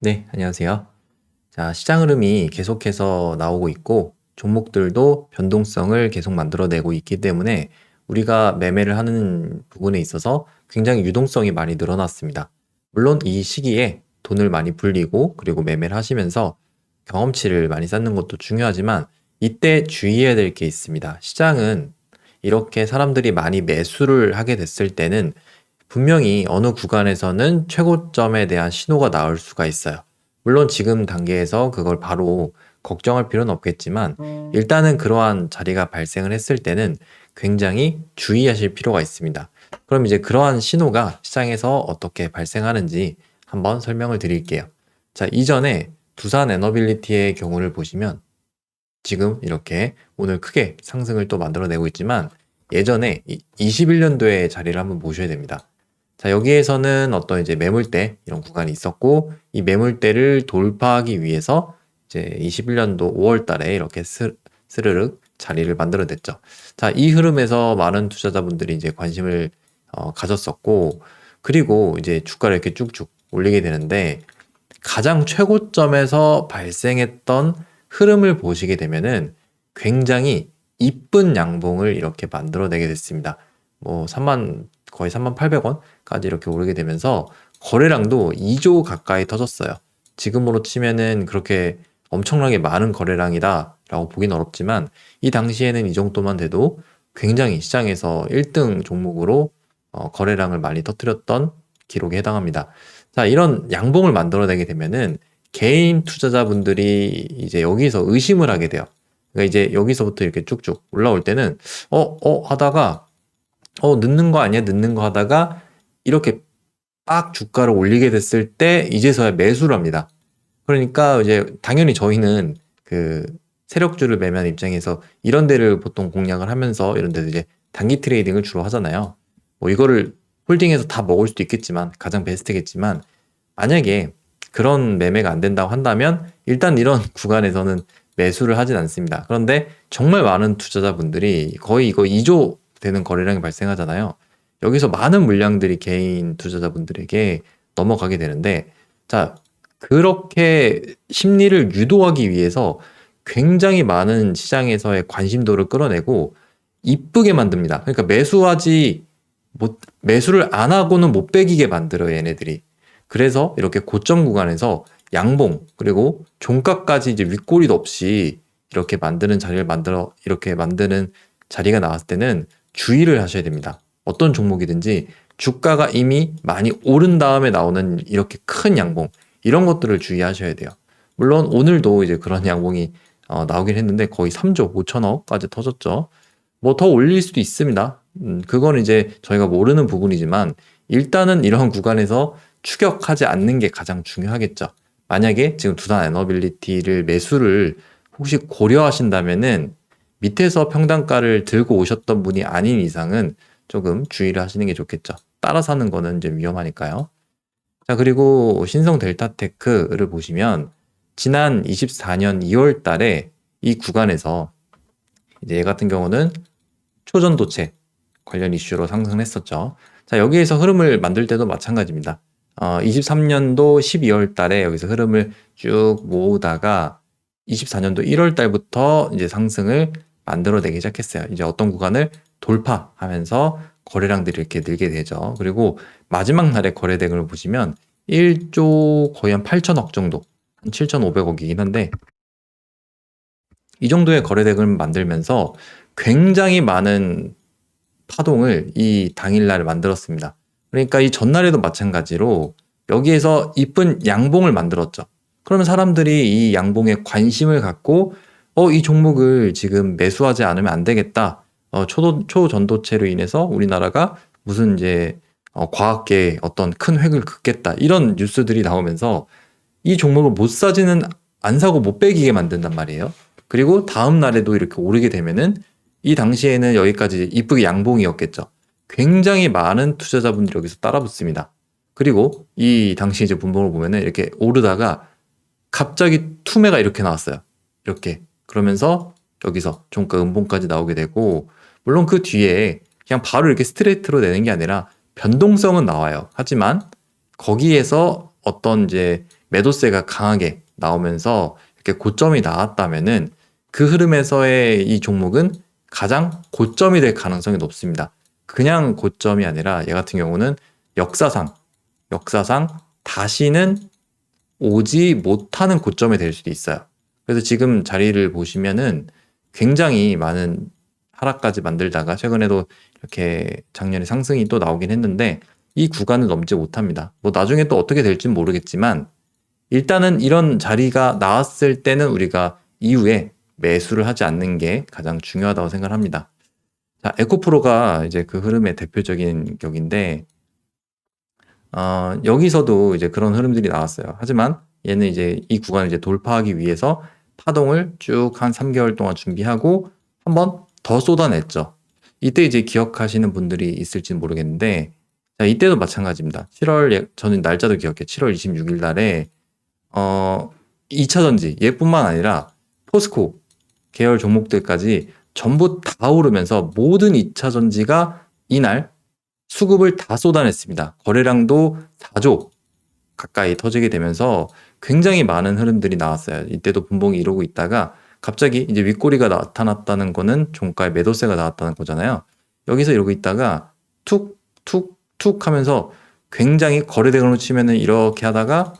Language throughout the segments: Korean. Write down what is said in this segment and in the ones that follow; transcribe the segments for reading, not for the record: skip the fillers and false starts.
네, 안녕하세요. 자, 시장 흐름이 계속해서 나오고 있고, 종목들도 변동성을 계속 만들어내고 있기 때문에 우리가 매매를 하는 부분에 있어서 굉장히 유동성이 많이 늘어났습니다. 물론 이 시기에 돈을 많이 불리고, 그리고 매매를 하시면서 경험치를 많이 쌓는 것도 중요하지만, 이때 주의해야 될 게 있습니다. 시장은 이렇게 사람들이 많이 매수를 하게 됐을 때는 분명히 어느 구간에서는 최고점에 대한 신호가 나올 수가 있어요. 물론 지금 단계에서 그걸 바로 걱정할 필요는 없겠지만 일단은 그러한 자리가 발생을 했을 때는 굉장히 주의하실 필요가 있습니다. 그럼 이제 그러한 신호가 시장에서 어떻게 발생하는지 한번 설명을 드릴게요. 자, 이전에 두산 에너빌리티의 경우를 보시면 지금 이렇게 오늘 크게 상승을 또 만들어내고 있지만 예전에 21년도의 자리를 한번 보셔야 됩니다. 자, 여기에서는 어떤 이제 매물대 이런 구간이 있었고 이 매물대를 돌파하기 위해서 이제 21년도 5월 달에 이렇게 스르륵 자리를 만들어냈죠. 자, 이 흐름에서 많은 투자자분들이 이제 관심을 가졌었고 그리고 이제 주가를 이렇게 쭉쭉 올리게 되는데 가장 최고점에서 발생했던 흐름을 보시게 되면은 굉장히 이쁜 양봉을 이렇게 만들어내게 됐습니다. 뭐 거의 3,800원까지 이렇게 오르게 되면서 거래량도 2조 가까이 터졌어요. 지금으로 치면은 그렇게 엄청나게 많은 거래량이다라고 보긴 어렵지만 이 당시에는 이 정도만 돼도 굉장히 시장에서 1등 종목으로 거래량을 많이 터뜨렸던 기록에 해당합니다. 자, 이런 양봉을 만들어내게 되면은 개인 투자자분들이 이제 여기서 의심을 하게 돼요. 그러니까 이제 여기서부터 이렇게 쭉쭉 올라올 때는 하다가 늦는 거 아니야? 늦는 거 하다가 이렇게 빡 주가를 올리게 됐을 때 이제서야 매수를 합니다. 그러니까 이제 당연히 저희는 그 세력주를 매매하는 입장에서 이런 데를 보통 공략을 하면서 이런 데서 이제 단기 트레이딩을 주로 하잖아요. 뭐 이거를 홀딩해서 다 먹을 수도 있겠지만 가장 베스트겠지만 만약에 그런 매매가 안 된다고 한다면 일단 이런 구간에서는 매수를 하진 않습니다. 그런데 정말 많은 투자자분들이 거의 이거 2조 되는 거래량이 발생하잖아요. 여기서 많은 물량들이 개인 투자자분들에게 넘어가게 되는데 자, 그렇게 심리를 유도하기 위해서 굉장히 많은 시장에서의 관심도를 끌어내고 이쁘게 만듭니다. 그러니까 매수를 안 하고는 못 배기게 만들어요, 얘네들이. 그래서 이렇게 고점 구간에서 양봉 그리고 종가까지 이제 윗꼬리도 없이 이렇게 만드는 자리가 나왔을 때는 주의를 하셔야 됩니다. 어떤 종목이든지 주가가 이미 많이 오른 다음에 나오는 이렇게 큰 양봉 이런 것들을 주의하셔야 돼요. 물론 오늘도 이제 그런 양봉이 나오긴 했는데 거의 3조 5천억까지 터졌죠. 뭐 더 올릴 수도 있습니다. 그건 이제 저희가 모르는 부분이지만 일단은 이런 구간에서 추격하지 않는 게 가장 중요하겠죠. 만약에 지금 두산 에너빌리티를 매수를 혹시 고려하신다면은 밑에서 평단가를 들고 오셨던 분이 아닌 이상은 조금 주의를 하시는 게 좋겠죠. 따라 사는 거는 좀 위험하니까요. 자, 그리고 신성 델타테크를 보시면 지난 24년 2월 달에 이 구간에서 이제 얘 같은 경우는 초전도체 관련 이슈로 상승했었죠. 자, 여기에서 흐름을 만들 때도 마찬가지입니다. 23년도 12월 달에 여기서 흐름을 쭉 모으다가 24년도 1월 달부터 이제 상승을 만들어내기 시작했어요. 이제 어떤 구간을 돌파하면서 거래량들이 이렇게 늘게 되죠. 그리고 마지막 날의 거래대금을 보시면 1조 거의 한 8천억 정도, 한 7,500억이긴 한데 이 정도의 거래대금을 만들면서 굉장히 많은 파동을 이 당일날 만들었습니다. 그러니까 이 전날에도 마찬가지로 여기에서 이쁜 양봉을 만들었죠. 그러면 사람들이 이 양봉에 관심을 갖고 이 종목을 지금 매수하지 않으면 안 되겠다. 초전도체로 인해서 우리나라가 무슨 이제 과학계에 어떤 큰 획을 긋겠다. 이런 뉴스들이 나오면서 이 종목을 못 사지는 안 사고 못 빼기게 만든단 말이에요. 그리고 다음 날에도 이렇게 오르게 되면은 이 당시에는 여기까지 이쁘게 양봉이었겠죠. 굉장히 많은 투자자분들이 여기서 따라 붙습니다. 그리고 이 당시 이제 분봉을 보면은 이렇게 오르다가 갑자기 투매가 이렇게 나왔어요. 이렇게. 그러면서 여기서 종가 음봉까지 나오게 되고, 물론 그 뒤에 그냥 바로 이렇게 스트레이트로 내는 게 아니라 변동성은 나와요. 하지만 거기에서 어떤 이제 매도세가 강하게 나오면서 이렇게 고점이 나왔다면은 그 흐름에서의 이 종목은 가장 고점이 될 가능성이 높습니다. 그냥 고점이 아니라 얘 같은 경우는 역사상 다시는 오지 못하는 고점이 될 수도 있어요. 그래서 지금 자리를 보시면은 굉장히 많은 하락까지 만들다가 최근에도 이렇게 작년에 상승이 또 나오긴 했는데 이 구간을 넘지 못합니다. 뭐 나중에 또 어떻게 될지는 모르겠지만 일단은 이런 자리가 나왔을 때는 우리가 이후에 매수를 하지 않는 게 가장 중요하다고 생각합니다. 자, 에코프로가 이제 그 흐름의 대표적인 격인데 여기서도 이제 그런 흐름들이 나왔어요. 하지만 얘는 이제 이 구간을 이제 돌파하기 위해서 파동을 쭉 한 3개월 동안 준비하고 한번 더 쏟아냈죠. 이때 이제 기억하시는 분들이 있을지는 모르겠는데, 자, 이때도 마찬가지입니다. 저는 날짜도 기억해요. 7월 26일 날에, 2차전지, 얘뿐만 아니라 포스코 계열 종목들까지 전부 다 오르면서 모든 2차전지가 이날 수급을 다 쏟아냈습니다. 거래량도 4조 가까이 터지게 되면서 굉장히 많은 흐름들이 나왔어요. 이때도 분봉이 이러고 있다가 갑자기 이제 윗꼬리가 나타났다는 거는 종가에 매도세가 나왔다는 거잖아요. 여기서 이러고 있다가 툭, 툭, 툭 하면서 굉장히 거래대금으로 치면은 이렇게 하다가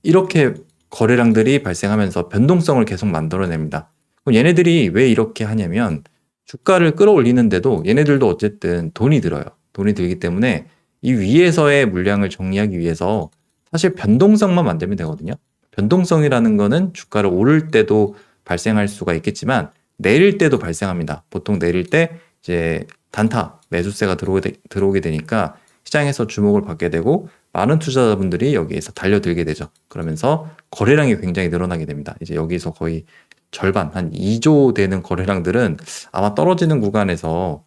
이렇게 거래량들이 발생하면서 변동성을 계속 만들어냅니다. 그럼 얘네들이 왜 이렇게 하냐면 주가를 끌어올리는데도 얘네들도 어쨌든 돈이 들어요. 돈이 들기 때문에 이 위에서의 물량을 정리하기 위해서 사실 변동성만 만들면 되거든요. 변동성이라는 거는 주가를 오를 때도 발생할 수가 있겠지만 내릴 때도 발생합니다. 보통 내릴 때 이제 단타 매수세가 들어오게 되니까 시장에서 주목을 받게 되고 많은 투자자분들이 여기에서 달려들게 되죠. 그러면서 거래량이 굉장히 늘어나게 됩니다. 이제 여기서 거의 절반, 한 2조 되는 거래량들은 아마 떨어지는 구간에서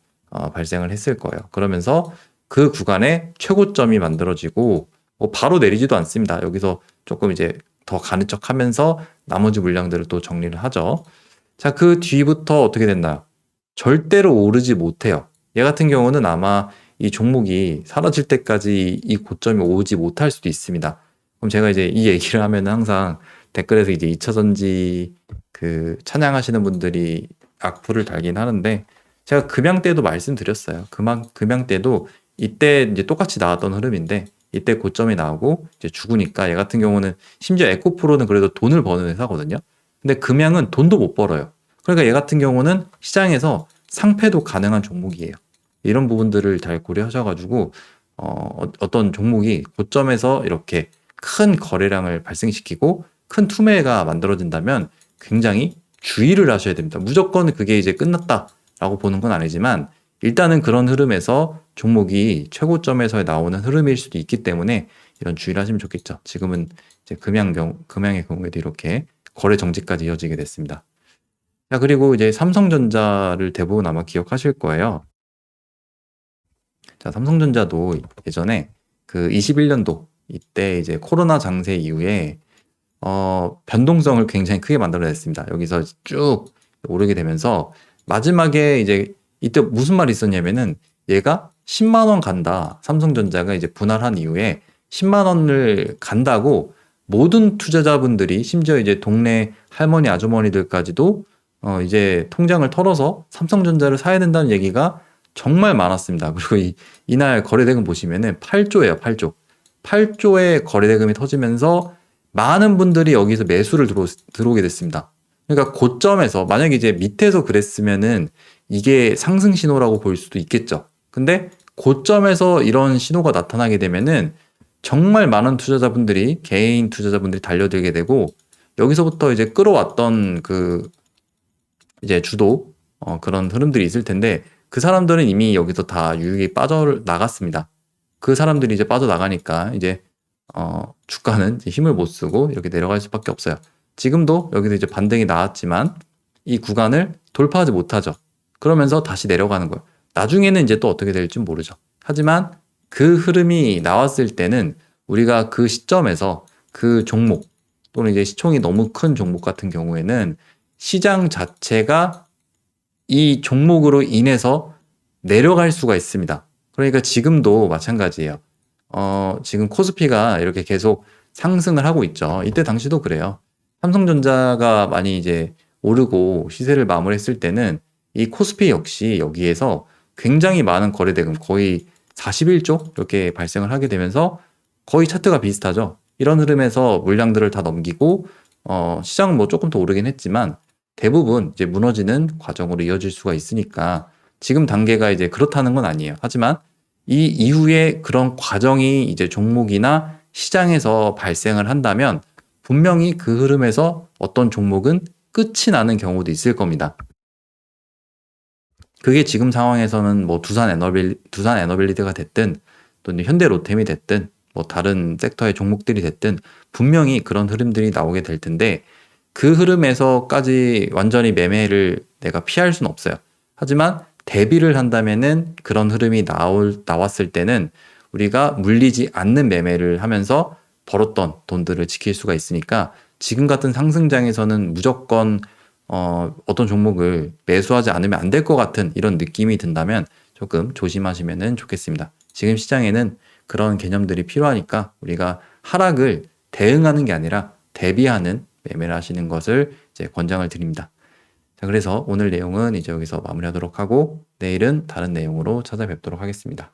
발생을 했을 거예요. 그러면서 그 구간에 최고점이 만들어지고 바로 내리지도 않습니다. 여기서 조금 이제 더 가는 척 하면서 나머지 물량들을 또 정리를 하죠. 자, 그 뒤부터 어떻게 됐나요? 절대로 오르지 못해요. 얘 같은 경우는 아마 이 종목이 사라질 때까지 이 고점이 오지 못할 수도 있습니다. 그럼 제가 이제 이 얘기를 하면 항상 댓글에서 이제 2차전지 그 찬양하시는 분들이 악플을 달긴 하는데 제가 금양 때도 말씀드렸어요. 금양 때도 이때 이제 똑같이 나왔던 흐름인데 이때 고점이 나오고 이제 죽으니까 얘 같은 경우는 심지어 에코프로는 그래도 돈을 버는 회사거든요. 근데 금양은 돈도 못 벌어요. 그러니까 얘 같은 경우는 시장에서 상패도 가능한 종목이에요. 이런 부분들을 잘 고려하셔가지고 어떤 종목이 고점에서 이렇게 큰 거래량을 발생시키고 큰 투매가 만들어진다면 굉장히 주의를 하셔야 됩니다. 무조건 그게 이제 끝났다라고 보는 건 아니지만 일단은 그런 흐름에서 종목이 최고점에서 나오는 흐름일 수도 있기 때문에 이런 주의를 하시면 좋겠죠. 지금은 이제 금양의 경우에도 이렇게 거래 정지까지 이어지게 됐습니다. 자, 그리고 이제 삼성전자를 대부분 아마 기억하실 거예요. 자, 삼성전자도 예전에 그 21년도 이때 이제 코로나 장세 이후에 변동성을 굉장히 크게 만들어냈습니다. 여기서 쭉 오르게 되면서 마지막에 이제 이때 무슨 말이 있었냐면은 얘가 10만 원 간다. 삼성전자가 이제 분할한 이후에 10만 원을 간다고 모든 투자자분들이 심지어 이제 동네 할머니 아주머니들까지도 이제 통장을 털어서 삼성전자를 사야 된다는 얘기가 정말 많았습니다. 그리고 이날 거래대금 보시면은 8조예요, 8조. 8조의 거래대금이 터지면서 많은 분들이 여기서 매수를 들어오게 됐습니다. 그러니까 고점에서 만약에 이제 밑에서 그랬으면은 이게 상승 신호라고 볼 수도 있겠죠. 근데 고점에서 이런 신호가 나타나게 되면은 정말 많은 투자자분들이 개인 투자자분들이 달려들게 되고 여기서부터 이제 끌어왔던 그 이제 주도 그런 흐름들이 있을 텐데 그 사람들은 이미 여기서 다 유익이 빠져나갔습니다. 그 사람들이 이제 빠져나가니까 이제 주가는 이제 힘을 못 쓰고 이렇게 내려갈 수밖에 없어요. 지금도 여기서 이제 반등이 나왔지만 이 구간을 돌파하지 못하죠. 그러면서 다시 내려가는 거예요. 나중에는 이제 또 어떻게 될지 모르죠. 하지만 그 흐름이 나왔을 때는 우리가 그 시점에서 그 종목 또는 이제 시총이 너무 큰 종목 같은 경우에는 시장 자체가 이 종목으로 인해서 내려갈 수가 있습니다. 그러니까 지금도 마찬가지예요. 지금 코스피가 이렇게 계속 상승을 하고 있죠. 이때 당시도 그래요. 삼성전자가 많이 이제 오르고 시세를 마무리했을 때는 이 코스피 역시 여기에서 굉장히 많은 거래대금 거의 41조 이렇게 발생을 하게 되면서 거의 차트가 비슷하죠. 이런 흐름에서 물량들을 다 넘기고 시장은 뭐 조금 더 오르긴 했지만 대부분 이제 무너지는 과정으로 이어질 수가 있으니까 지금 단계가 이제 그렇다는 건 아니에요. 하지만 이 이후에 그런 과정이 이제 종목이나 시장에서 발생을 한다면 분명히 그 흐름에서 어떤 종목은 끝이 나는 경우도 있을 겁니다. 그게 지금 상황에서는 뭐 두산 에너빌리티가 됐든 또는 현대로템이 됐든 뭐 다른 섹터의 종목들이 됐든 분명히 그런 흐름들이 나오게 될 텐데 그 흐름에서까지 완전히 매매를 내가 피할 수는 없어요. 하지만 대비를 한다면은 그런 흐름이 나왔을 때는 우리가 물리지 않는 매매를 하면서 벌었던 돈들을 지킬 수가 있으니까 지금 같은 상승장에서는 무조건 어떤 종목을 매수하지 않으면 안 될 것 같은 이런 느낌이 든다면 조금 조심하시면 좋겠습니다. 지금 시장에는 그런 개념들이 필요하니까 우리가 하락을 대응하는 게 아니라 대비하는 매매를 하시는 것을 이제 권장을 드립니다. 자, 그래서 오늘 내용은 이제 여기서 마무리하도록 하고 내일은 다른 내용으로 찾아뵙도록 하겠습니다.